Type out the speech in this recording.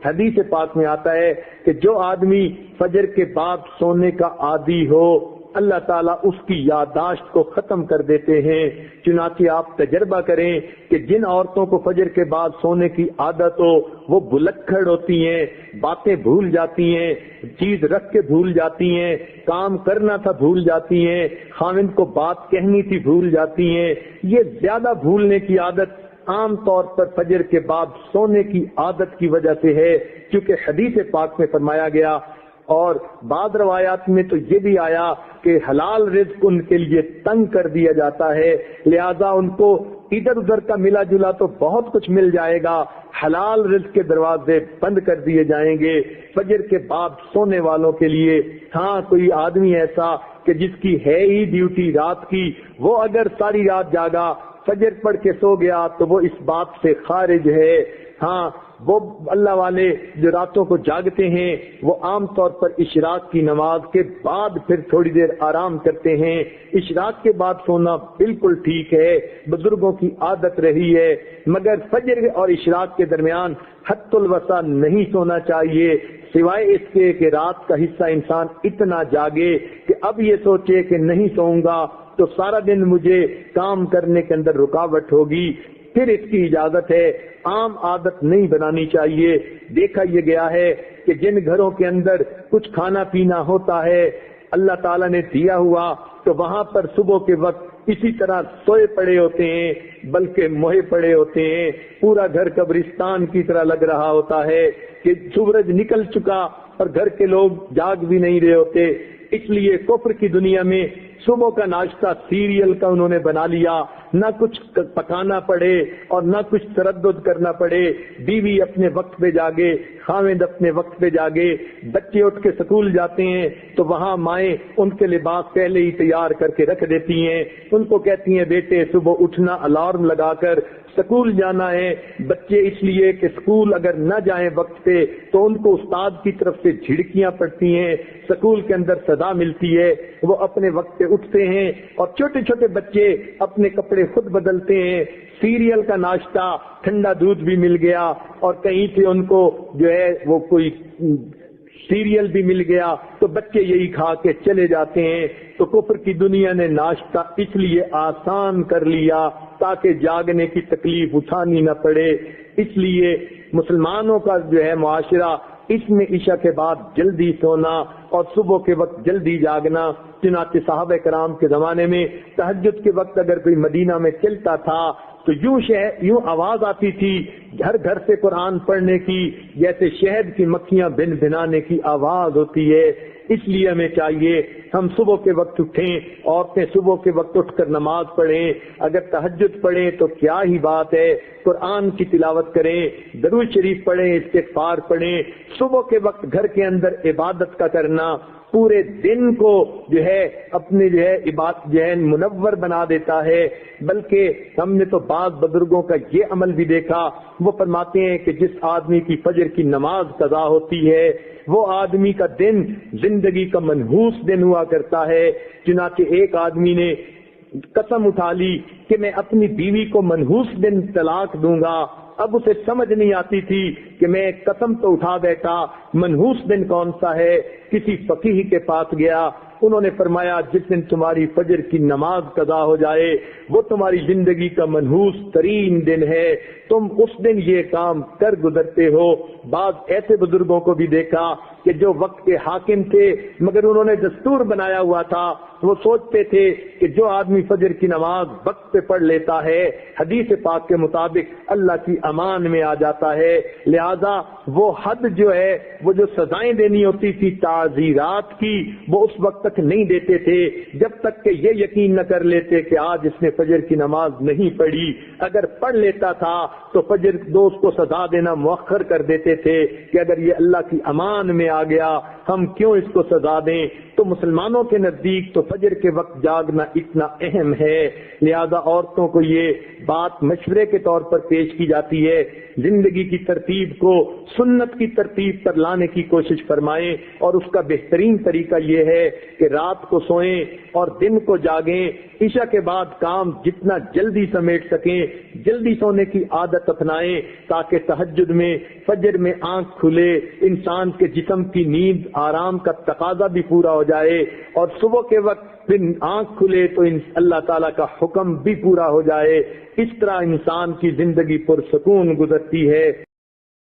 حدیث پاک میں آتا ہے کہ جو آدمی فجر کے بعد سونے کا عادی ہو اللہ تعالیٰ اس کی یادداشت کو ختم کر دیتے ہیں۔ چنانچہ آپ تجربہ کریں کہ جن عورتوں کو فجر کے بعد سونے کی عادت ہو وہ بلکھڑ ہوتی ہیں، باتیں بھول جاتی ہیں، چیز رکھ کے بھول جاتی ہیں، کام کرنا تھا بھول جاتی ہیں، خاوند کو بات کہنی تھی بھول جاتی ہیں۔ یہ زیادہ بھولنے کی عادت عام طور پر فجر کے بعد سونے کی عادت کی وجہ سے ہے، کیونکہ حدیث پاک میں فرمایا گیا اور بعض روایات میں تو یہ بھی آیا کہ حلال رزق ان کے لیے تنگ کر دیا جاتا ہے، لہذا ان کو ادھر ادھر کا ملا جلا تو بہت کچھ مل جائے گا، حلال رزق کے دروازے بند کر دیے جائیں گے فجر کے بعد سونے والوں کے لیے۔ ہاں کوئی آدمی ایسا کہ جس کی ہے ہی ڈیوٹی رات کی، وہ اگر ساری رات جاگا فجر پڑھ کے سو گیا تو وہ اس بات سے خارج ہے۔ ہاں وہ اللہ والے جو راتوں کو جاگتے ہیں وہ عام طور پر اشراق کی نماز کے بعد پھر تھوڑی دیر آرام کرتے ہیں۔ اشراق کے بعد سونا بالکل ٹھیک ہے، بزرگوں کی عادت رہی ہے، مگر فجر اور اشراق کے درمیان حد الوسع نہیں سونا چاہیے، سوائے اس کے کہ رات کا حصہ انسان اتنا جاگے کہ اب یہ سوچے کہ نہیں سوؤں گا تو سارا دن مجھے کام کرنے کے اندر رکاوٹ ہوگی، پھر اس کی اجازت ہے۔ عام عادت نہیں بنانی چاہیے۔ دیکھا یہ گیا ہے کہ جن گھروں کے اندر کچھ کھانا پینا ہوتا ہے اللہ تعالیٰ نے دیا ہوا تو وہاں پر صبح کے وقت اسی طرح سوئے پڑے ہوتے ہیں، بلکہ موہے پڑے ہوتے ہیں، پورا گھر قبرستان کی طرح لگ رہا ہوتا ہے کہ سورج نکل چکا اور گھر کے لوگ جاگ بھی نہیں رہے ہوتے۔ اس لیے کفر کی دنیا میں صبح کا ناشتہ سیریل کا انہوں نے بنا لیا، نہ کچھ پکانا پڑے اور نہ کچھ تردد کرنا پڑے، بیوی اپنے وقت پہ جاگے، خاوند اپنے وقت پہ جاگے، بچے اٹھ کے سکول جاتے ہیں تو وہاں مائیں ان کے لباس پہلے ہی تیار کر کے رکھ دیتی ہیں، ان کو کہتی ہیں بیٹے صبح اٹھنا الارم لگا کر سکول جانا ہے۔ بچے اس لیے کہ سکول اگر نہ جائیں وقت پہ تو ان کو استاد کی طرف سے جھڑکیاں پڑتی ہیں، سکول کے اندر سزا ملتی ہے، وہ اپنے وقت پہ اٹھتے ہیں اور چھوٹے چھوٹے بچے اپنے کپڑے خود بدلتے ہیں، سیریل کا ناشتہ، ٹھنڈا دودھ بھی مل گیا اور کہیں سے ان کو جو ہے وہ کوئی سیریل بھی مل گیا تو بچے یہی کھا کے چلے جاتے ہیں۔ تو کفر کی دنیا نے ناشتہ اس لیے آسان کر لیا تاکہ جاگنے کی تکلیف اٹھانی نہ پڑے۔ اس لیے مسلمانوں کا جو ہے معاشرہ اس میں عشاء کے بعد جلدی سونا اور صبح کے وقت جلدی جاگنا۔ چنانچہ صحابہ کرام کے زمانے میں تہجد کے وقت اگر کوئی مدینہ میں چلتا تھا تو یوں آواز آتی تھی گھر گھر سے قرآن پڑھنے کی، جیسے شہد کی مکھیاں بن بھنانے کی آواز ہوتی ہے۔ اس لیے ہمیں چاہیے ہم صبح کے وقت اٹھیں، عورتیں صبح کے وقت اٹھ کر نماز پڑھیں، اگر تہجد پڑھیں تو کیا ہی بات ہے، قرآن کی تلاوت کریں، درود شریف پڑھیں، استغفار پڑھیں۔ صبح کے وقت گھر کے اندر عبادت کا کرنا پورے دن کو جو ہے اپنے جو ہے عبادت جو ہے منور بنا دیتا ہے۔ بلکہ ہم نے تو بعض بزرگوں کا یہ عمل بھی دیکھا، وہ فرماتے ہیں کہ جس آدمی کی فجر کی نماز قضا ہوتی ہے وہ آدمی کا دن زندگی کا منحوس دن ہوا کرتا ہے۔ چنانچہ ایک آدمی نے قسم اٹھا لی کہ میں اپنی بیوی کو منحوس دن طلاق دوں گا۔ اب اسے سمجھ نہیں آتی تھی کہ میں قسم تو اٹھا بیٹھا، منحوس دن کون سا ہے؟ کسی فقیہ کے پاس گیا، انہوں نے فرمایا جس دن تمہاری فجر کی نماز قضا ہو جائے وہ تمہاری زندگی کا منحوس ترین دن ہے، تم اس دن یہ کام کر گزرتے ہو۔ بعض ایسے بزرگوں کو بھی دیکھا کہ جو وقت کے حاکم تھے مگر انہوں نے دستور بنایا ہوا تھا، وہ سوچتے تھے کہ جو آدمی فجر کی نماز وقت پہ پڑھ لیتا ہے حدیث پاک کے مطابق اللہ کی امان میں آ جاتا ہے، لہذا وہ حد جو ہے وہ جو سزائیں دینی ہوتی تھی تعزیرات کی وہ اس وقت تک نہیں دیتے تھے جب تک کہ یہ یقین نہ کر لیتے کہ آج اس نے فجر کی نماز نہیں پڑھی۔ اگر پڑھ لیتا تھا تو فجر دوست کو سزا دینا مؤخر کر دیتے تھے کہ اگر یہ اللہ کی امان میں آ گیا ہم کیوں اس کو سزا دیں؟ تو مسلمانوں کے نزدیک تو فجر کے وقت جاگنا اتنا اہم ہے، لہذا عورتوں کو یہ بات مشورے کے طور پر پیش کی جاتی ہے، زندگی کی ترتیب کو سنت کی ترتیب پر لانے کی کوشش فرمائیں، اور اس کا بہترین طریقہ یہ ہے کہ رات کو سوئیں اور دن کو جاگیں، عشاء کے بعد کام جتنا جلدی سمیٹ سکیں جلدی سونے کی عادت اپنائیں، تاکہ تہجد میں فجر میں آنکھ کھلے، انسان کے جسم کی نیند آرام کا تقاضا بھی پورا ہو جائے، اور صبح کے وقت پھر آنکھ کھلے تو اللہ تعالیٰ کا حکم بھی پورا ہو جائے۔ اس طرح انسان کی زندگی پرسکون گزرتی ہے۔